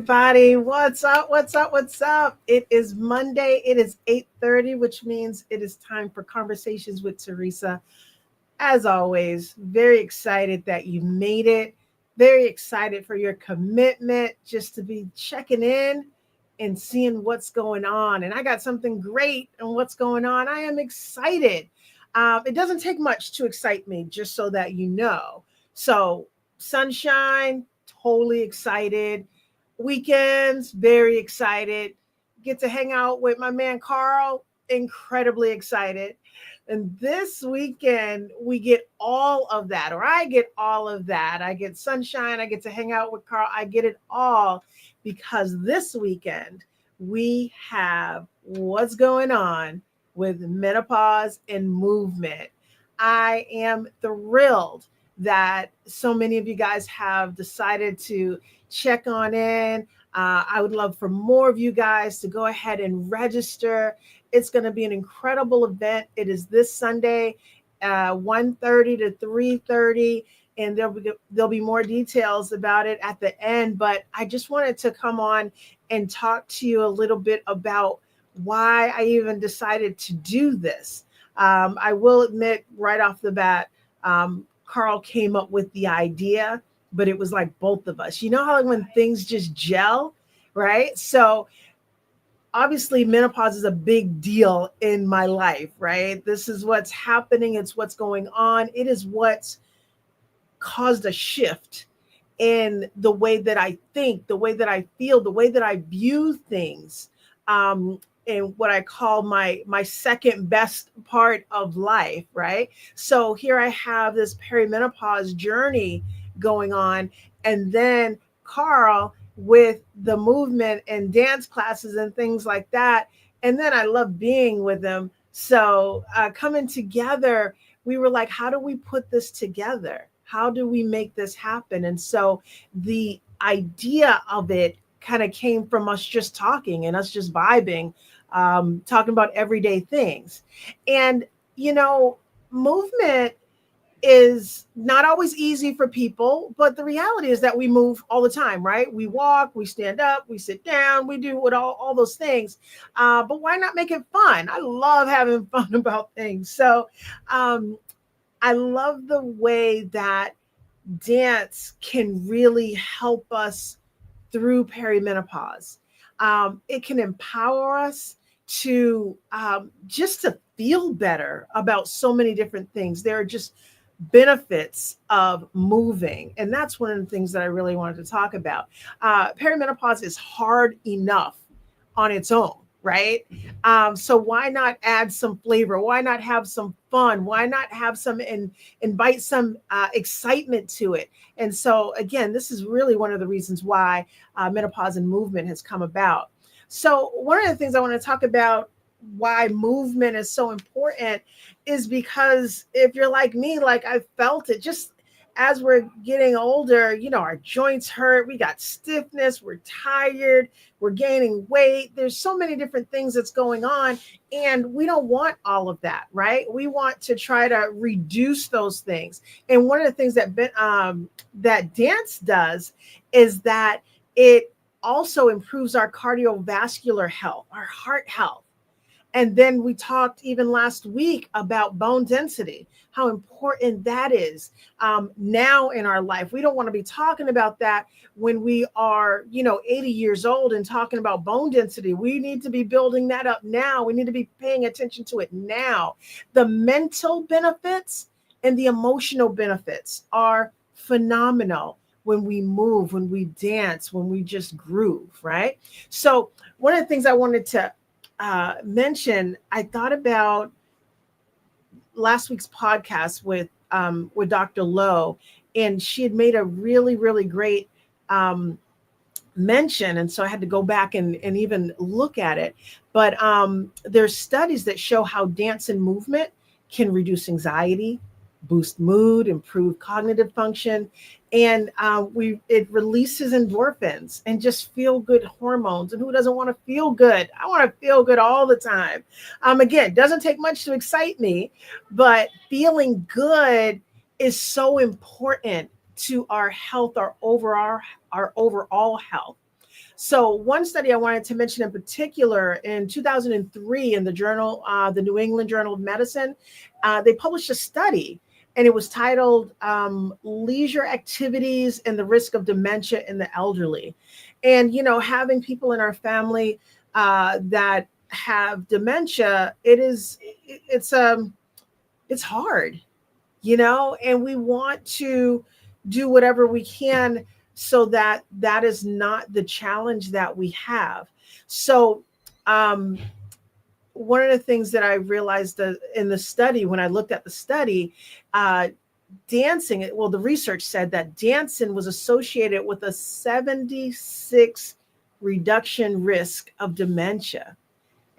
everybody. What's up? What's up? What's up? It is Monday. It is 8:30, which means it is time for Conversations with Teresa. As always, very excited that you made it. Very excited for your commitment just to be checking in and seeing what's going on. And I got something great on what's going on. I am excited. It doesn't take much to excite me, just so that you know. So, sunshine, totally excited. Weekends, very excited. Get to hang out with my man Carl, incredibly excited. And this weekend, we get all of that, or I get all of that. I get sunshine, I get to hang out with Carl, I get it all because this weekend we have what's going on with menopause and movement. I am thrilled that so many of you guys have decided to check on in. I would love for more of you guys to go ahead and register. It's going to be an incredible event. It is this Sunday, 1:30 to 3:30, and there'll be more details about it at the end. But I just wanted to come on and talk to you a little bit about why I even decided to do this. I will admit right off the bat, Carl came up with the idea, but it was like both of us. You know how like when things just gel, right? So obviously menopause is a big deal in my life, right? This is what's happening. It's what's going on. It is what's caused a shift in the way that I think, the way that I feel, the way that I view things, and what I call my second best part of life, right? So here I have this perimenopause journey going on, and then Carl with the movement and dance classes and things like that. And then I love being with them. So coming together, we were like, how do we put this together? How do we make this happen? And so the idea of it kind of came from us just talking and us just vibing, talking about everyday things. And, you know, movement is not always easy for people, but the reality is that we move all the time, right? We walk, we stand up, we sit down, we do what all those things. But why not make it fun? I love having fun about things. So I love the way that dance can really help us through perimenopause. It can empower us to just to feel better about so many different things. There are just benefits of moving, and that's one of the things that I really wanted to talk about. Perimenopause is hard enough on its own, right? So why not add some flavor? Why not have some fun? Why not have some and invite some excitement to it? And so again, this is really one of the reasons why menopause and movement has come about. So one of the things I want to talk about why movement is so important is because if you're like me, like I felt it just as we're getting older, you know, our joints hurt, we got stiffness, we're tired, we're gaining weight. There's so many different things that's going on, and we don't want all of that, right? We want to try to reduce those things. And one of the things that dance does is that it also improves our cardiovascular health, our heart health. And then we talked even last week about bone density, how important that is now in our life. We don't want to be talking about that when we are, 80 years old and talking about bone density. We need to be building that up now. We need to be paying attention to it now. The mental benefits and the emotional benefits are phenomenal when we move, when we dance, when we just groove, right? So one of the things I wanted to mention, I thought about last week's podcast with Dr. Lowe, and she had made a really, really great mention. And so I had to go back and even look at it. But there's studies that show how dance and movement can reduce anxiety, boost mood, improve cognitive function, and it releases endorphins and just feel good hormones. And who doesn't want to feel good? I want to feel good all the time. Again, doesn't take much to excite me, but feeling good is so important to our health, our overall health. So one study I wanted to mention in particular, in 2003 in the journal, the New England Journal of Medicine, they published a study, and it was titled Leisure Activities and the Risk of Dementia in the Elderly. And, having people in our family that have dementia, it's hard, and we want to do whatever we can so that that is not the challenge that we have. So, um, one of the things that I realized that in the study, when I looked at the study, uh, dancing, well, the research said that dancing was associated with a 76 reduction risk of dementia.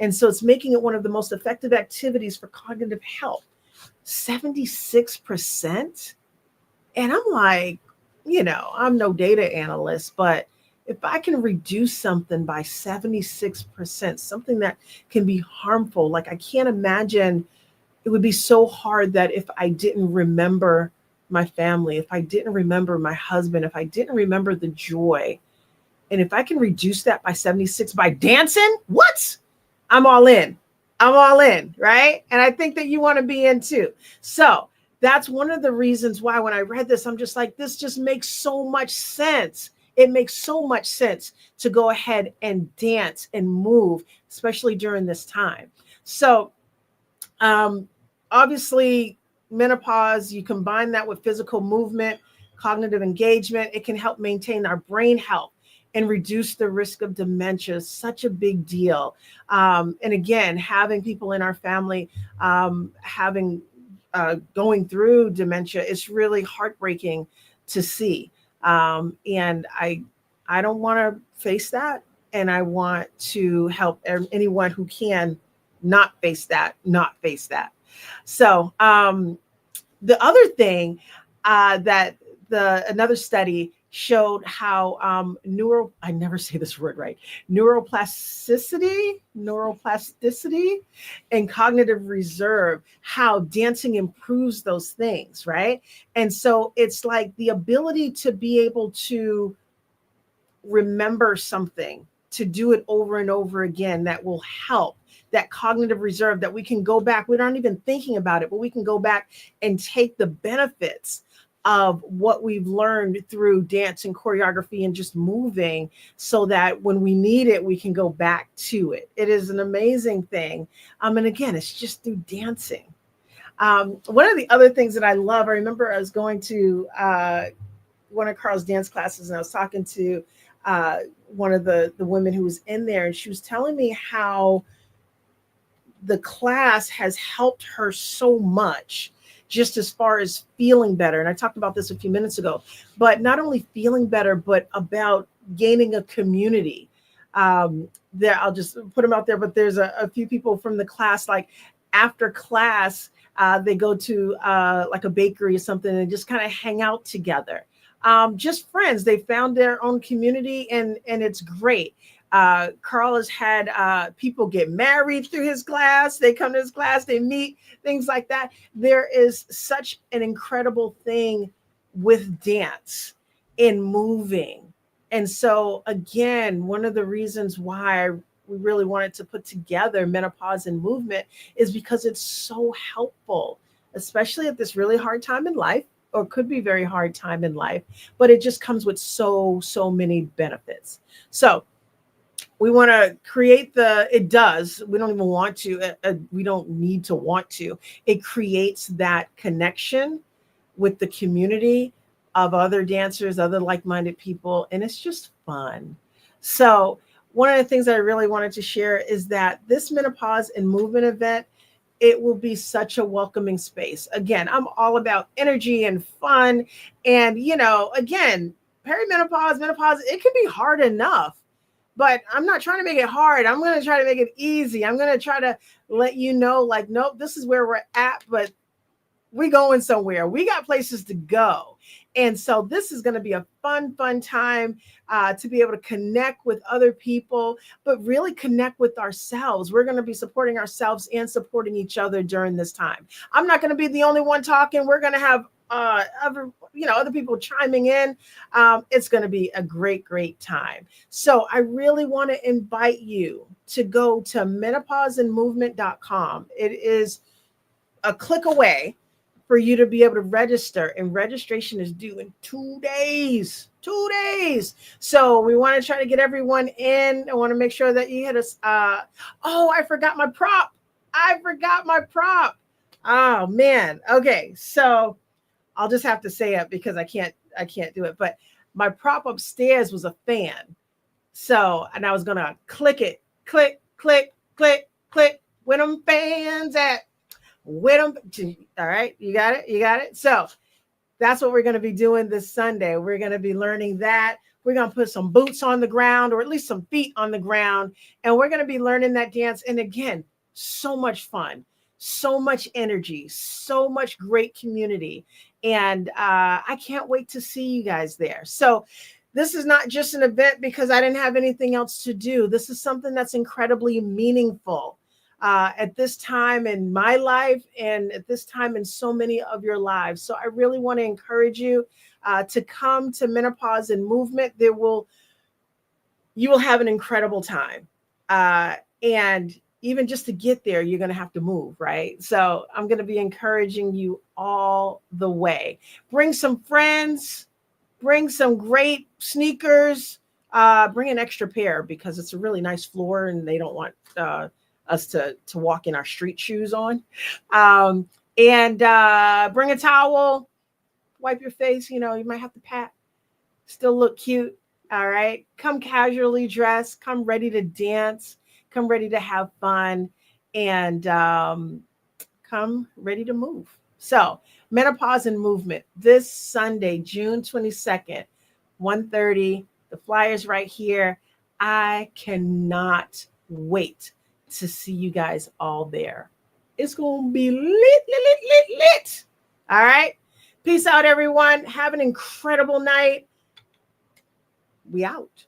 And so it's making it one of the most effective activities for cognitive health. 76%. And I'm like, I'm no data analyst, but if I can reduce something by 76%, something that can be harmful, like I can't imagine it would be so hard that if I didn't remember my family, if I didn't remember my husband, if I didn't remember the joy, and if I can reduce that by 76 by dancing, what? I'm all in. I'm all in, right? And I think that you want to be in too. So that's one of the reasons why when I read this, I'm just like, this just makes so much sense. It makes so much sense to go ahead and dance and move, especially during this time. So um, obviously, menopause, you combine that with physical movement, cognitive engagement, it can help maintain our brain health and reduce the risk of dementia. Such a big deal. And again, having people in our family having going through dementia is really heartbreaking to see. And I don't want to face that, and I want to help anyone who can not face that, not face that. So the other thing that another study showed how I never say this word right, neuroplasticity and cognitive reserve, how dancing improves those things, right? And so it's like the ability to be able to remember something, to do it over and over again, that will help, that cognitive reserve that we can go back. We aren't even thinking about it, but we can go back and take the benefits of what we've learned through dance and choreography and just moving, so that when we need it, we can go back to it. It is an amazing thing. And again, it's just through dancing. One of the other things that I love, I remember I was going to one of Carl's dance classes, and I was talking to one of the women who was in there, and she was telling me how the class has helped her so much, just as far as feeling better. And I talked about this a few minutes ago, but not only feeling better, but about gaining a community. There, I'll just put them out there, but there's a few people from the class, like after class, they go to like a bakery or something and just kind of hang out together. Just friends. They found their own community, and it's great. Carl has had people get married through his class. They come to his class, they meet, things like that. There is such an incredible thing with dance and moving. And so, again, one of the reasons why we really wanted to put together Menopause and Movement is because it's so helpful, especially at this really hard time in life, or could be very hard time in life, but it just comes with so many benefits. So we want to create it does, we don't even want to, we don't need to want to, it creates that connection with the community of other dancers, other like-minded people, and it's just fun. So one of the things I really wanted to share is that this Menopause and Movement event, it will be such a welcoming space. Again, I'm all about energy and fun. And, again, perimenopause, menopause, it can be hard enough, but I'm not trying to make it hard. I'm going to try to make it easy. I'm going to try to let you know, like, nope, this is where we're at, but we going somewhere. We got places to go. And so this is going to be a fun time to be able to connect with other people, but really connect with ourselves. We're going to be supporting ourselves and supporting each other during this time. I'm not going to be the only one talking. We're going to have other people chiming in. It's going to be a great time. So I really want to invite you to go to menopauseandmovement.com. It is a click away for you to be able to register, and registration is due in 2 days. 2 days. So we want to try to get everyone in. I want to make sure that you hit us. Oh, I forgot my prop. Oh man. Okay. So I'll just have to say it because I can't do it. But my prop upstairs was a fan. So, and I was gonna click it. Click, click, click, click. Where them fans at? Where them? All right, you got it. You got it. So that's what we're going to be doing this Sunday. We're going to be learning that. We're going to put some boots on the ground, or at least some feet on the ground, and we're going to be learning that dance. And again, so much fun, so much energy, so much great community. And I can't wait to see you guys there. So this is not just an event because I didn't have anything else to do. This is something that's incredibly meaningful at this time in my life and at this time in so many of your lives. So I really want to encourage you to come to Menopause and Movement. You will have an incredible time. And even just to get there, you're going to have to move, right? So I'm going to be encouraging you all the way. Bring some friends, bring some great sneakers, bring an extra pair because it's a really nice floor and they don't want us to walk in our street shoes on. And bring a towel, wipe your face. You might have to pat, still look cute. All right. Come casually dressed, come ready to dance, come ready to have fun, and come ready to move. So Menopause and Movement this Sunday, June 22nd, 1:30. The flyer's right here. I cannot wait to see you guys all there. It's going to be lit. All right. Peace out, everyone. Have an incredible night. We out.